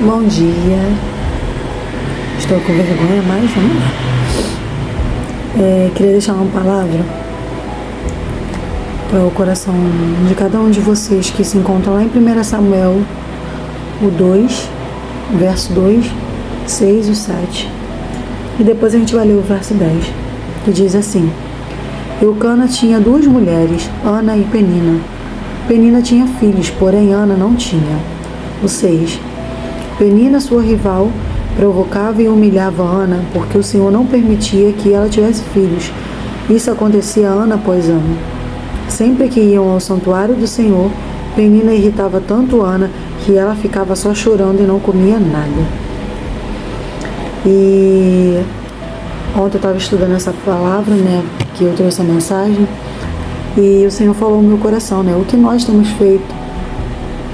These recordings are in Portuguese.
Bom dia. Estou com vergonha, mas vamos lá. Queria deixar uma palavra para o coração de cada um de vocês que se encontram lá em 1 Samuel, o 2, verso 2, 6 e o 7. E depois a gente vai ler o verso 10, que diz assim: Eucana tinha 2 mulheres, Ana e Penina. Penina tinha filhos, porém Ana não tinha. O 6. Penina, sua rival, provocava e humilhava Ana, porque o Senhor não permitia que ela tivesse filhos. Isso acontecia ano após ano. Sempre que iam ao santuário do Senhor, Penina irritava tanto Ana que ela ficava só chorando e não comia nada. E ontem eu estava estudando essa palavra, que eu trouxe a mensagem, e o Senhor falou no meu coração, o que nós temos feito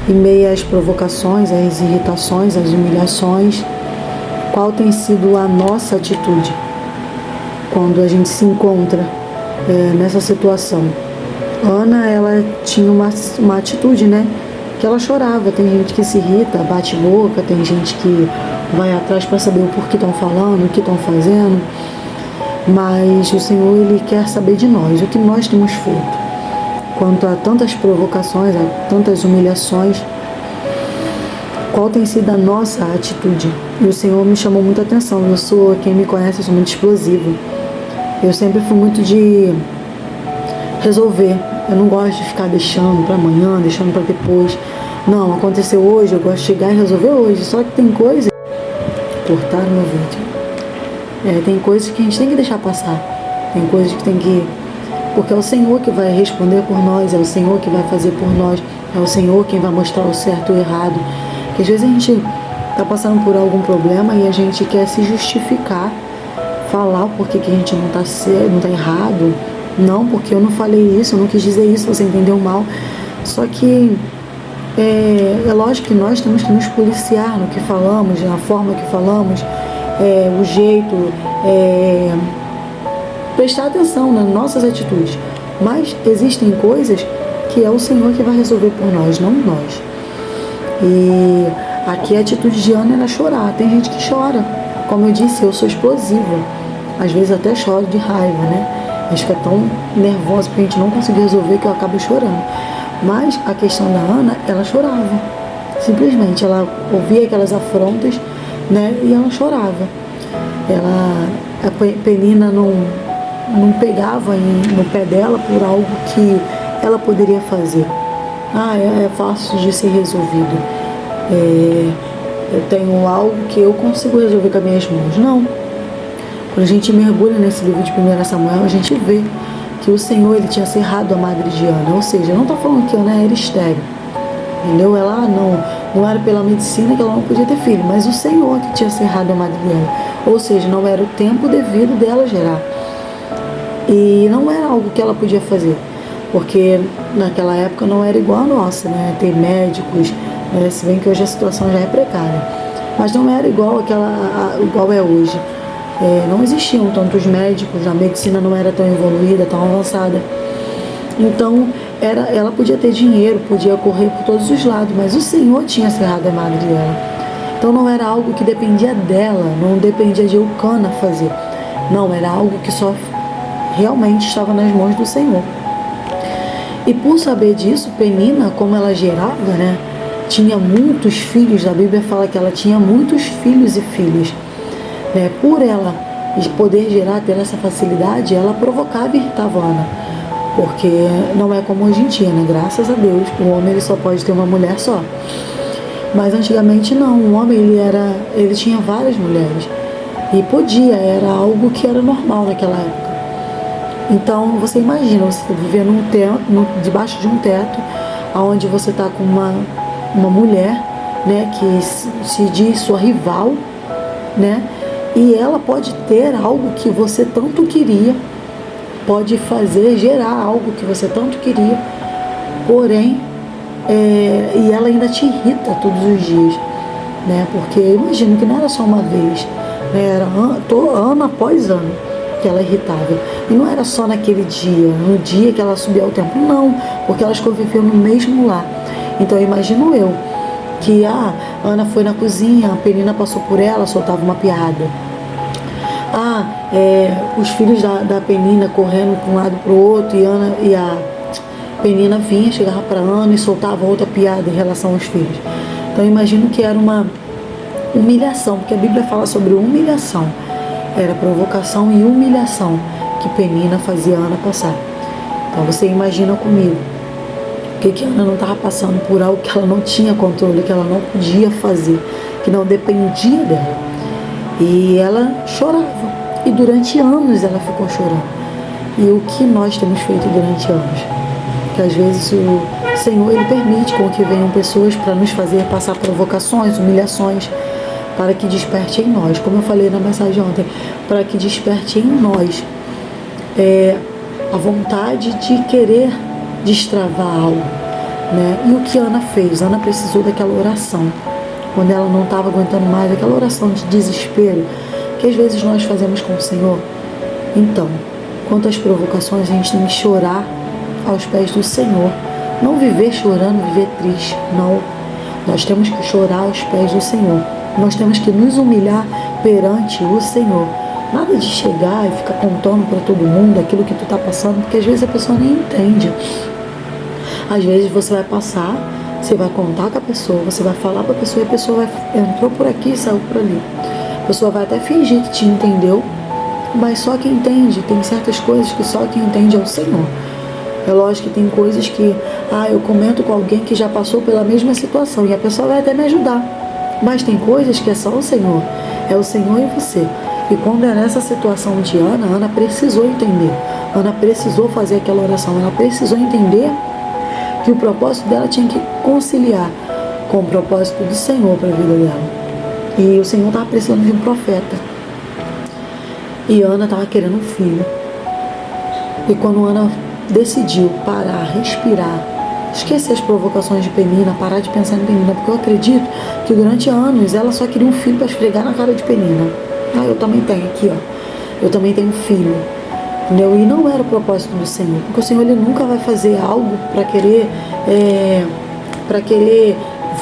em meio às provocações, às irritações, às humilhações. Qual tem sido a nossa atitude quando a gente se encontra nessa situação? Ana, ela tinha uma atitude, que ela chorava. Tem gente que se irrita, bate boca, tem gente que vai atrás para saber o porquê estão falando, o que estão fazendo. Mas o Senhor, Ele quer saber de nós, o que nós temos feito. Quanto a tantas provocações, a tantas humilhações, qual tem sido a nossa atitude? E o Senhor me chamou muita atenção. Quem me conhece, eu sou muito explosiva. Eu sempre fui muito de resolver. Eu não gosto de ficar deixando para amanhã, deixando para depois. Não, aconteceu hoje, eu gosto de chegar e resolver hoje. Só que tem coisas... Cortaram meu vídeo. Tem coisas que a gente tem que deixar passar. Tem coisas que tem que... Porque é o Senhor que vai responder por nós, é o Senhor que vai fazer por nós, é o Senhor quem vai mostrar o certo e o errado. Porque às vezes a gente está passando por algum problema e a gente quer se justificar, falar o porquê que a gente não está certo, não está errado. Não, porque eu não falei isso, eu não quis dizer isso, você entendeu mal. Só que é lógico que nós temos que nos policiar no que falamos, na forma que falamos, o jeito, prestar atenção nas nossas atitudes. Mas existem coisas que é o Senhor que vai resolver por nós, não nós. E aqui a atitude de Ana era chorar. Tem gente que chora. Como eu disse, eu sou explosiva. Às vezes até choro de raiva, A gente fica tão nervosa porque a gente não conseguiu resolver que eu acabo chorando. Mas a questão da Ana, ela chorava. Simplesmente, ela ouvia aquelas afrontas, e ela chorava. A Penina não pegava no pé dela por algo que ela poderia fazer. É fácil de ser resolvido. Eu tenho algo que eu consigo resolver com as minhas mãos. Não. Quando a gente mergulha nesse livro de 1 Samuel, a gente vê que o Senhor, Ele tinha cerrado a madre de Ana. Ou seja, não está falando que Ana era estéril. Entendeu? Ela não era pela medicina que ela não podia ter filho, mas o Senhor que tinha cerrado a madre dela. Ou seja, não era o tempo devido dela gerar. E não era algo que ela podia fazer, porque naquela época não era igual a nossa, Ter médicos, se bem que hoje a situação já é precária, mas não era igual igual é hoje. Não existiam tantos médicos, a medicina não era tão evoluída, tão avançada. Então, ela podia ter dinheiro, podia correr por todos os lados, mas o Senhor tinha cerrado a madre dela. Então não era algo que dependia dela, não dependia de Eucana fazer. Não, era algo que só realmente estava nas mãos do Senhor. E por saber disso, Penina, como ela gerava, tinha muitos filhos. A Bíblia fala que ela tinha muitos filhos e filhas. Por ela poder gerar, ter essa facilidade, ela provocava e irritava Ana. Porque não é como hoje em dia, graças a Deus, o homem ele só pode ter uma mulher só. Mas antigamente não, o homem ele tinha várias mulheres. E podia, era algo que era normal naquela época. Então, você imagina, você viver debaixo de um teto, onde você está com uma mulher, que se diz sua rival, e ela pode ter algo que você tanto queria, pode gerar algo que você tanto queria, porém, e ela ainda te irrita todos os dias, porque eu imagino que não era só uma vez, era ano após ano que ela irritava. E não era só naquele dia, no dia que ela subiu ao templo, não, porque elas conviviam no mesmo lar. Então, imagino eu, que Ana foi na cozinha, a Penina passou por ela, soltava uma piada. Os filhos da Penina correndo para um lado para o outro, e a Penina vinha, chegava para Ana e soltava outra piada em relação aos filhos. Então eu imagino que era uma humilhação, porque a Bíblia fala sobre humilhação. Era provocação e humilhação que Penina fazia Ana passar. Então você imagina comigo que Ana não estava passando por algo que ela não tinha controle, que ela não podia fazer, que não dependia dela. E ela chorava. E durante anos ela ficou chorando. E o que nós temos feito durante anos? Que às vezes o Senhor, Ele permite com que venham pessoas para nos fazer passar provocações, humilhações, para que desperte em nós, como eu falei na mensagem ontem, para que desperte em nós a vontade de querer destravar algo, né? E o que Ana fez? Ana precisou daquela oração, quando ela não estava aguentando mais, aquela oração de desespero, que às vezes nós fazemos com o Senhor. Então, quanto às provocações, a gente tem que chorar aos pés do Senhor, não viver chorando, viver triste, não. Nós temos que chorar aos pés do Senhor, nós temos que nos humilhar perante o Senhor. Nada de chegar e ficar contando para todo mundo aquilo que tu está passando, porque às vezes a pessoa nem entende. Às vezes você vai passar, você vai contar com a pessoa, você vai falar para a pessoa, e a pessoa entrou por aqui e saiu por ali. A pessoa vai até fingir que te entendeu, mas só quem entende, tem certas coisas que só quem entende é o Senhor. É lógico que tem coisas que, eu comento com alguém que já passou pela mesma situação, e a pessoa vai até me ajudar. Mas tem coisas que é só o Senhor, é o Senhor e você. E quando é nessa situação de Ana precisou entender, Ana precisou fazer aquela oração, ela precisou entender que o propósito dela tinha que conciliar com o propósito do Senhor para a vida dela. E o Senhor estava precisando de um profeta. E Ana estava querendo um filho. E quando Ana decidiu parar, respirar, esquecer as provocações de Penina, parar de pensar em Penina, porque eu acredito que durante anos ela só queria um filho para esfregar na cara de Penina. Eu também tenho aqui, eu também tenho um filho, entendeu? E não era o propósito do Senhor, porque o Senhor, Ele nunca vai fazer algo para querer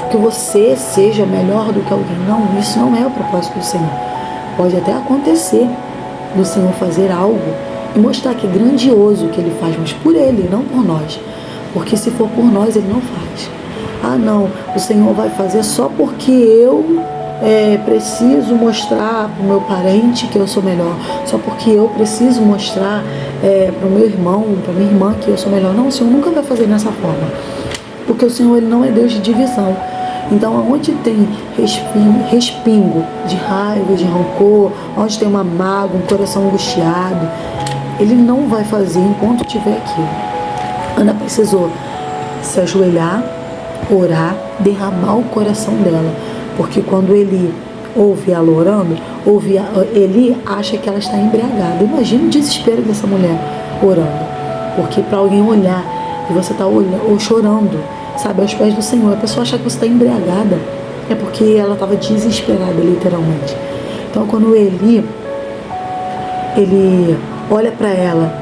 que você seja melhor do que alguém. Não, isso não é o propósito do Senhor. Pode até acontecer do Senhor fazer algo e mostrar que é grandioso o que Ele faz, mas por Ele, não por nós. Porque se for por nós, Ele não faz. Não, o Senhor vai fazer só porque eu preciso mostrar para o meu parente que eu sou melhor, só porque eu preciso mostrar para o meu irmão, para minha irmã que eu sou melhor. Não, o Senhor nunca vai fazer dessa forma, porque o Senhor, Ele não é Deus de divisão. Então, onde tem respingo de raiva, de rancor, onde tem uma mágoa, um coração angustiado, Ele não vai fazer enquanto estiver aqui. Ana precisou se ajoelhar, orar, derramar o coração dela, porque quando ele ouve ela orando, ele acha que ela está embriagada. Imagina o desespero dessa mulher orando, porque para alguém olhar e você está ou chorando, sabe, aos pés do Senhor, a pessoa acha que você está embriagada, é porque ela estava desesperada, literalmente. Então, quando ele olha para ela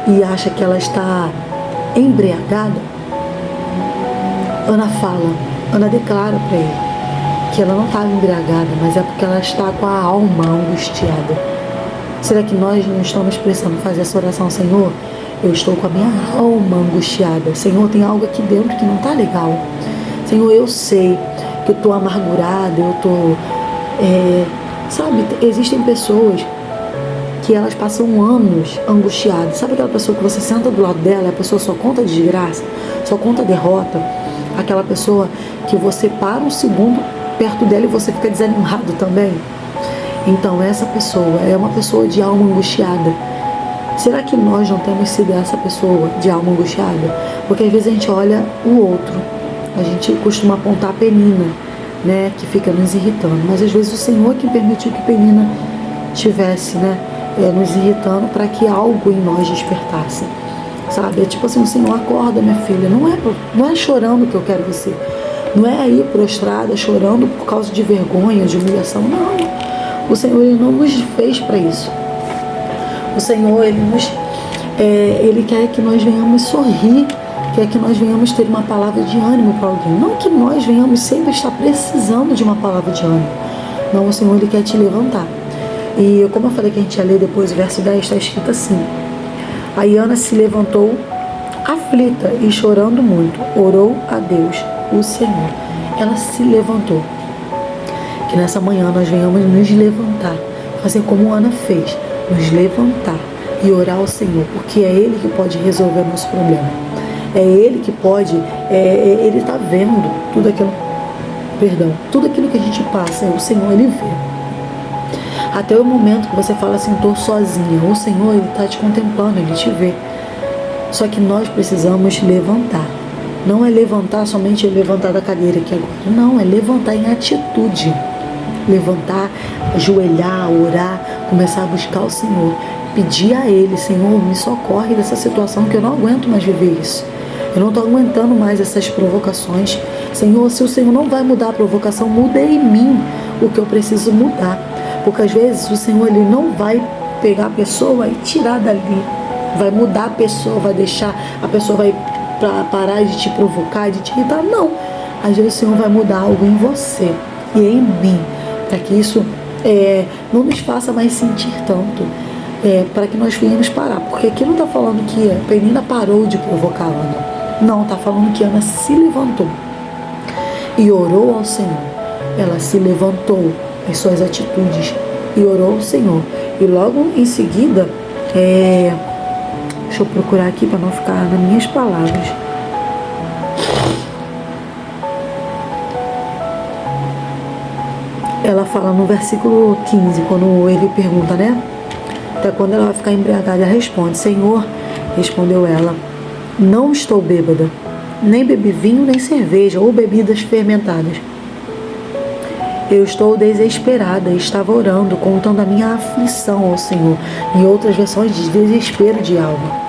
e acha que ela está embriagada, Ana declara para ele que ela não estava embriagada, mas é porque ela está com a alma angustiada. Será que nós não estamos precisando fazer essa oração? Senhor, eu estou com a minha alma angustiada. Senhor, tem algo aqui dentro que não está legal. Senhor, eu sei que eu estou amargurada, eu estou... sabe, existem pessoas que elas passam anos angustiadas. Sabe aquela pessoa que você senta do lado dela, a pessoa só conta desgraça, só conta derrota? Aquela pessoa que você para um segundo perto dela e você fica desanimado também? Então, essa pessoa é uma pessoa de alma angustiada. Será que nós não temos sido essa pessoa de alma angustiada? Porque às vezes a gente olha o outro, a gente costuma apontar a Penina, né, que fica nos irritando, mas às vezes o Senhor que permitiu que Penina estivesse, nos irritando para que algo em nós despertasse, sabe? É tipo assim, o Senhor, acorda, minha filha, não é chorando que eu quero você, não é aí prostrada, chorando por causa de vergonha, de humilhação, não. O Senhor, Ele não nos fez para isso. O Senhor, Ele quer que nós venhamos sorrir, quer que nós venhamos ter uma palavra de ânimo para alguém. Não que nós venhamos sempre estar precisando de uma palavra de ânimo. Não, o Senhor, Ele quer te levantar. E como eu falei que a gente ia ler depois, o verso 10 está escrito assim: Aí Ana se levantou aflita e chorando muito, orou a Deus, o Senhor. Ela se levantou. Que nessa manhã nós venhamos nos levantar, fazer como Ana fez, nos levantar e orar ao Senhor, porque é Ele que pode resolver o nosso problema. É Ele que pode, Ele está vendo tudo aquilo, tudo aquilo que a gente passa, o Senhor, Ele vê. Até o momento que você fala assim, estou sozinha, o Senhor, Ele está te contemplando, Ele te vê. Só que nós precisamos levantar. Não é levantar somente levantar da cadeira aqui agora. Não, é levantar em atitude. Levantar, ajoelhar, orar, começar a buscar o Senhor. Pedir a Ele, Senhor, me socorre dessa situação que eu não aguento mais viver isso. Eu não estou aguentando mais essas provocações. Senhor, se o Senhor não vai mudar a provocação, muda em mim o que eu preciso mudar. Porque às vezes o Senhor, Ele não vai pegar a pessoa e tirar dali. Vai mudar a pessoa, vai deixar, a pessoa vai parar de te provocar, de te irritar. Não. Às vezes o Senhor vai mudar algo em você e em mim, para que isso não nos faça mais sentir tanto, para que nós venhamos parar. Porque aqui não está falando que a Penina parou de provocar a Ana. Não, está falando que Ana se levantou e orou ao Senhor. Ela se levantou em suas atitudes e orou ao Senhor. E logo em seguida, deixa eu procurar aqui para não ficar nas minhas palavras. Ela fala no versículo 15, quando ele pergunta, né? Até quando ela vai ficar embriagada, ela responde: Senhor, respondeu ela, não estou bêbada, nem bebi vinho, nem cerveja ou bebidas fermentadas. Eu estou desesperada e estava orando, contando a minha aflição ao Senhor. Em outras versões diz desespero de alma.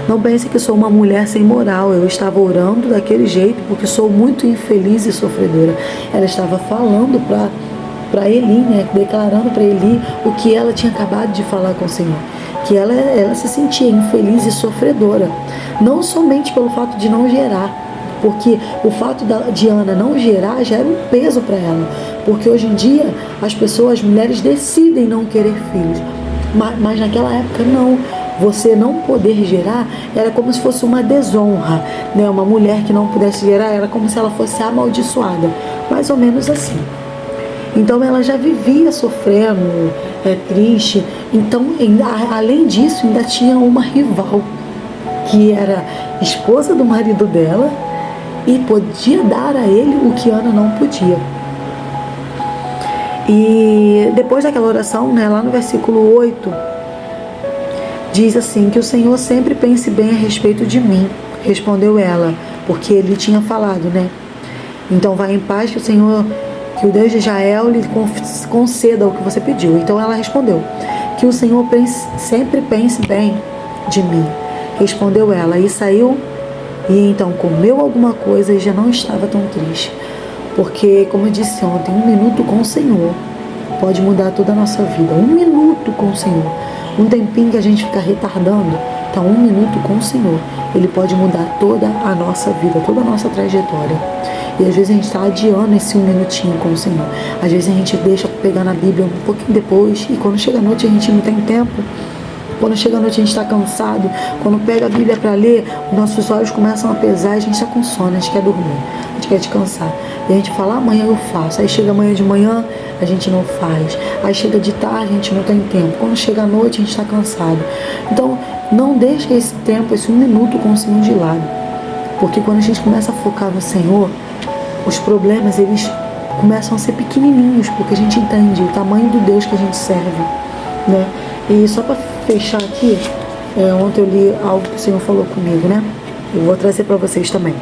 Não pense que sou uma mulher sem moral. Eu estava orando daquele jeito porque sou muito infeliz e sofredora. Ela estava falando para Eli, né? Declarando para Eli o que ela tinha acabado de falar com o Senhor. Que ela se sentia infeliz e sofredora. Não somente pelo fato de não gerar. Porque o fato de Ana não gerar já era um peso para ela. Porque hoje em dia as mulheres decidem não querer filhos. Mas naquela época não. Você não poder gerar era como se fosse uma desonra, né? Uma mulher que não pudesse gerar era como se ela fosse amaldiçoada, mais ou menos assim. Então ela já vivia sofrendo, triste. Então, além disso, ainda tinha uma rival, que era esposa do marido dela e podia dar a ele o que Ana não podia. E depois daquela oração, né, lá no versículo 8, diz assim, que o Senhor sempre pense bem a respeito de mim, respondeu ela, porque ele tinha falado, né? Então vai em paz, que o Senhor, que o Deus de Israel lhe conceda o que você pediu. Então ela respondeu, que o Senhor sempre pense bem de mim, respondeu ela, e saiu, e então comeu alguma coisa e já não estava tão triste. Porque, como eu disse ontem, 1 minuto com o Senhor pode mudar toda a nossa vida. 1 minuto com o Senhor. Um tempinho que a gente fica retardando, tá 1 minuto com o Senhor. Ele pode mudar toda a nossa vida, toda a nossa trajetória. E às vezes a gente está adiando esse 1 minutinho com o Senhor. Às vezes a gente deixa pegar na Bíblia um pouquinho depois, e quando chega a noite a gente não tem tempo. Quando chega a noite a gente está cansado. Quando pega a Bíblia para ler, os nossos olhos começam a pesar, a gente está com sono, a gente quer dormir, a gente quer descansar. E a gente fala, amanhã eu faço. Aí chega amanhã de manhã, a gente não faz. Aí chega de tarde, a gente não tem tempo. Quando chega a noite, a gente está cansado. Então, não deixe esse tempo, esse 1 minuto com o Senhor de lado. Porque quando a gente começa a focar no Senhor, os problemas, eles começam a ser pequenininhos, porque a gente entende o tamanho do Deus que a gente serve, né? E só para fechar aqui, ontem eu li algo que o Senhor falou comigo, né? Eu vou trazer para vocês também.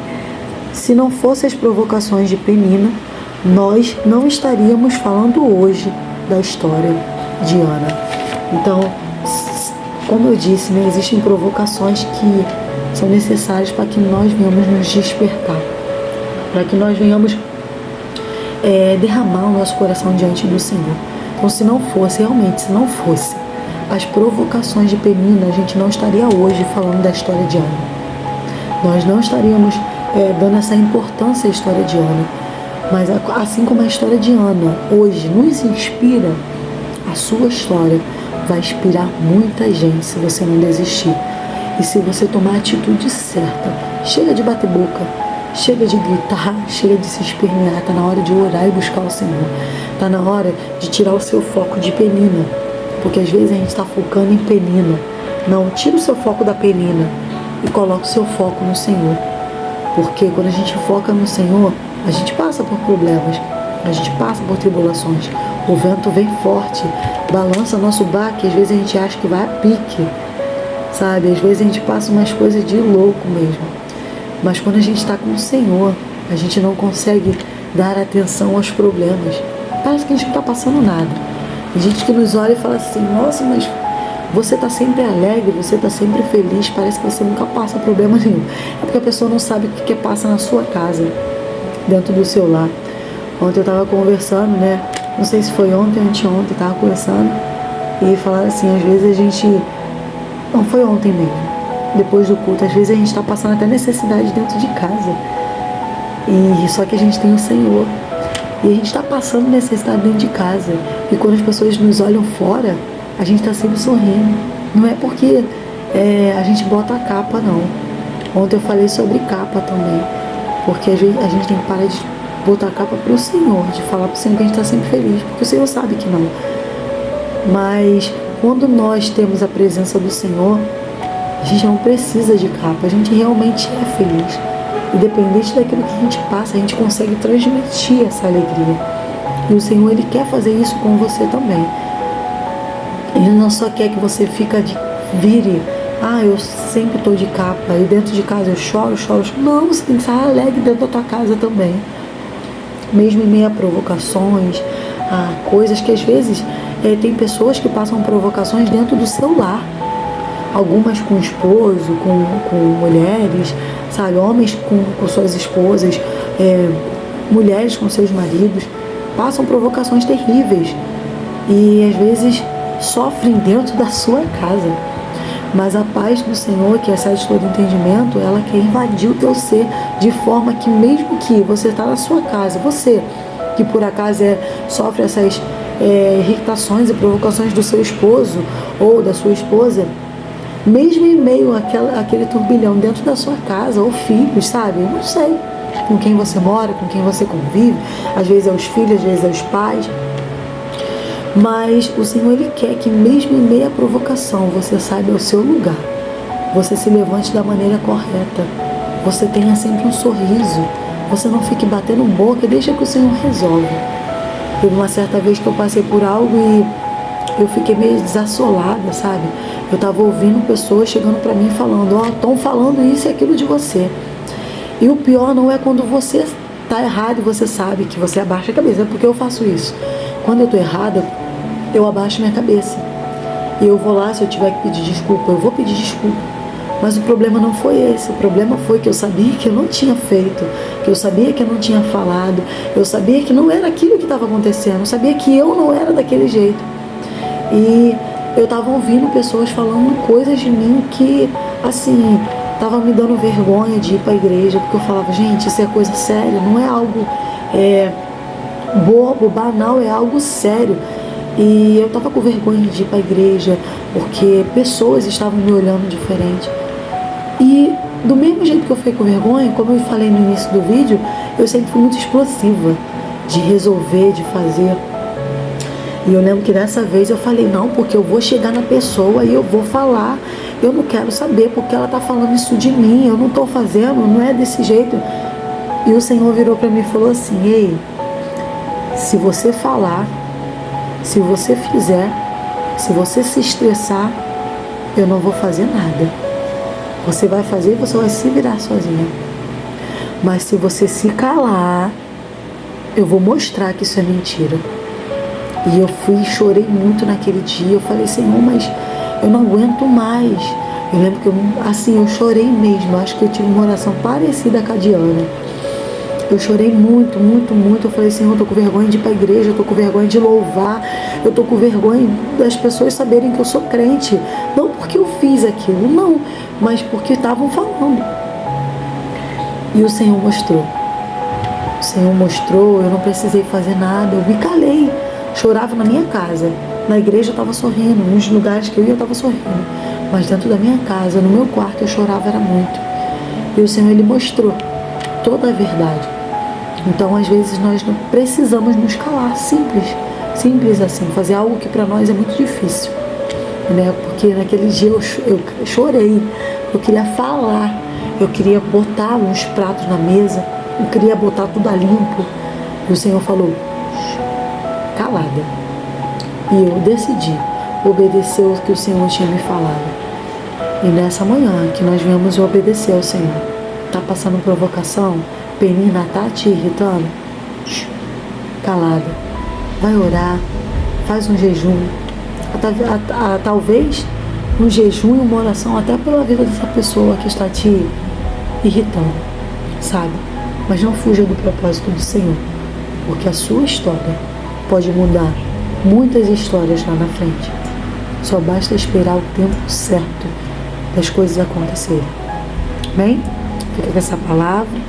Se não fossem as provocações de Penina, nós não estaríamos falando hoje da história de Ana. Então, como eu disse, né, existem provocações que são necessárias para que nós venhamos nos despertar, para que nós venhamos derramar o nosso coração diante do Senhor. Então, se não fosse as provocações de Penina, a gente não estaria hoje falando da história de Ana. nós não estaríamos dando essa importância à história de Ana. Mas assim como a história de Ana hoje nos inspira, a sua história vai inspirar muita gente se você não desistir. E se você tomar a atitude certa. Chega de bater boca, chega de gritar, chega de se espernear. Está na hora de orar e buscar o Senhor. Está na hora de tirar o seu foco de Penina. Porque às vezes a gente está focando em Penina. Não, tira o seu foco da Penina e coloca o seu foco no Senhor. Porque quando a gente foca no Senhor, a gente passa por problemas, a gente passa por tribulações. O vento vem forte, balança nosso baque, às vezes a gente acha que vai a pique, sabe? Às vezes a gente passa umas coisas de louco mesmo. Mas quando a gente está com o Senhor, a gente não consegue dar atenção aos problemas. Parece que a gente não está passando nada. Tem gente que nos olha e fala assim, nossa, mas você está sempre alegre, você está sempre feliz, parece que você nunca passa problema nenhum. É porque a pessoa não sabe o que passa na sua casa, dentro do seu lar. Ontem eu estava conversando, né? Não sei se foi ontem ou anteontem, estava conversando e falaram assim, às vezes a gente... Não, foi ontem mesmo, depois do culto, às vezes a gente está passando até necessidade dentro de casa. E só que a gente tem o Senhor. E a gente está passando necessidade dentro de casa. E quando as pessoas nos olham fora, a gente está sempre sorrindo. Não é porque a gente bota a capa, não. Ontem eu falei sobre capa também. Porque a gente tem que parar de botar a capa para o Senhor, de falar para o Senhor que a gente está sempre feliz. Porque o Senhor sabe que não. Mas quando nós temos a presença do Senhor, a gente não precisa de capa. A gente realmente é feliz. Independente daquilo que a gente passa, a gente consegue transmitir essa alegria. E o Senhor, Ele quer fazer isso com você também. Ele não só quer que você vire, eu sempre estou de capa, e dentro de casa eu choro. Não, você tem que estar alegre dentro da tua casa também. Mesmo em meio a provocações, a coisas que às vezes tem pessoas que passam provocações dentro do seu lar. Algumas com o esposo, com mulheres, sabe? Homens com suas esposas, mulheres com seus maridos, passam provocações terríveis e às vezes sofrem dentro da sua casa. Mas a paz do Senhor, que excede todo entendimento, ela quer invadir o teu ser de forma que mesmo que você está na sua casa, você que por acaso sofre essas irritações e provocações do seu esposo ou da sua esposa, mesmo em meio àquele turbilhão dentro da sua casa, ou filhos, sabe? Eu não sei com quem você mora, com quem você convive, às vezes é os filhos, às vezes é os pais, mas o Senhor, Ele quer que mesmo em meio à provocação, você saiba o seu lugar, você se levante da maneira correta, você tenha sempre um sorriso, você não fique batendo boca e deixa que o Senhor resolve. Teve uma certa vez que eu passei por algo e eu fiquei meio desassolada, sabe? Eu estava ouvindo pessoas chegando para mim falando, estão falando isso e aquilo de você. E o pior não é quando você está errado e você sabe que você abaixa a cabeça, é porque eu faço isso. Quando eu estou errada, eu abaixo minha cabeça. E eu vou lá, se eu tiver que pedir desculpa, eu vou pedir desculpa. Mas o problema não foi esse, o problema foi que eu sabia que eu não tinha feito, que eu sabia que eu não tinha falado, eu sabia que não era aquilo que estava acontecendo, eu sabia que eu não era daquele jeito. E eu estava ouvindo pessoas falando coisas de mim que, assim, estava me dando vergonha de ir para a igreja, porque eu falava, gente, isso é coisa séria, não é algo bobo, banal, é algo sério. E eu estava com vergonha de ir para a igreja, porque pessoas estavam me olhando diferente. E do mesmo jeito que eu fiquei com vergonha, como eu falei no início do vídeo, eu sempre fui muito explosiva de resolver, de fazer. E eu lembro que dessa vez eu falei, não, porque eu vou chegar na pessoa e eu vou falar, eu não quero saber porque ela está falando isso de mim, eu não estou fazendo, não é desse jeito. E o Senhor virou para mim e falou assim, ei, se você falar, se você fizer, se você se estressar, eu não vou fazer nada. Você vai fazer e você vai se virar sozinha. Mas se você se calar, eu vou mostrar que isso é mentira. E eu fui e chorei muito naquele dia. Eu falei, Senhor, mas eu não aguento mais. Eu lembro que eu chorei mesmo. Acho que eu tive uma oração parecida com a Diana. Eu chorei muito, muito, muito. Eu falei, Senhor, eu tô com vergonha de ir pra igreja, eu tô com vergonha de louvar, eu tô com vergonha das pessoas saberem que eu sou crente. Não porque eu fiz aquilo, não, mas porque estavam falando. E o Senhor mostrou. O Senhor mostrou, eu não precisei fazer nada, eu me calei. Chorava na minha casa. Na igreja eu estava sorrindo, nos lugares que eu ia eu estava sorrindo. Mas dentro da minha casa, no meu quarto, eu chorava era muito. E o Senhor, Ele mostrou toda a verdade. Então, às vezes, nós não precisamos nos calar. Simples assim. Fazer algo que para nós é muito difícil. Né? Porque naquele dia eu chorei. Eu queria falar. Eu queria botar uns pratos na mesa. Eu queria botar tudo a limpo. E o Senhor falou, calada. E eu decidi obedecer o que o Senhor tinha me falado. E nessa manhã que nós viemos obedecer ao Senhor. Tá passando provocação? Penina tá te irritando? Calada. Vai orar. Faz um jejum. Talvez um jejum e uma oração até pela vida dessa pessoa que está te irritando. Sabe? Mas não fuja do propósito do Senhor. Porque a sua história pode mudar muitas histórias lá na frente. Só basta esperar o tempo certo das coisas acontecerem. Bem? Fica com essa palavra.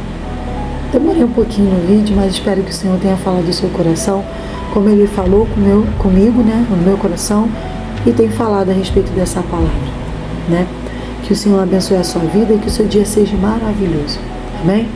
Demorei um pouquinho no vídeo, mas espero que o Senhor tenha falado do seu coração, como Ele falou comigo, né, no meu coração, e tem falado a respeito dessa palavra, né? Que o Senhor abençoe a sua vida e que o seu dia seja maravilhoso. Amém?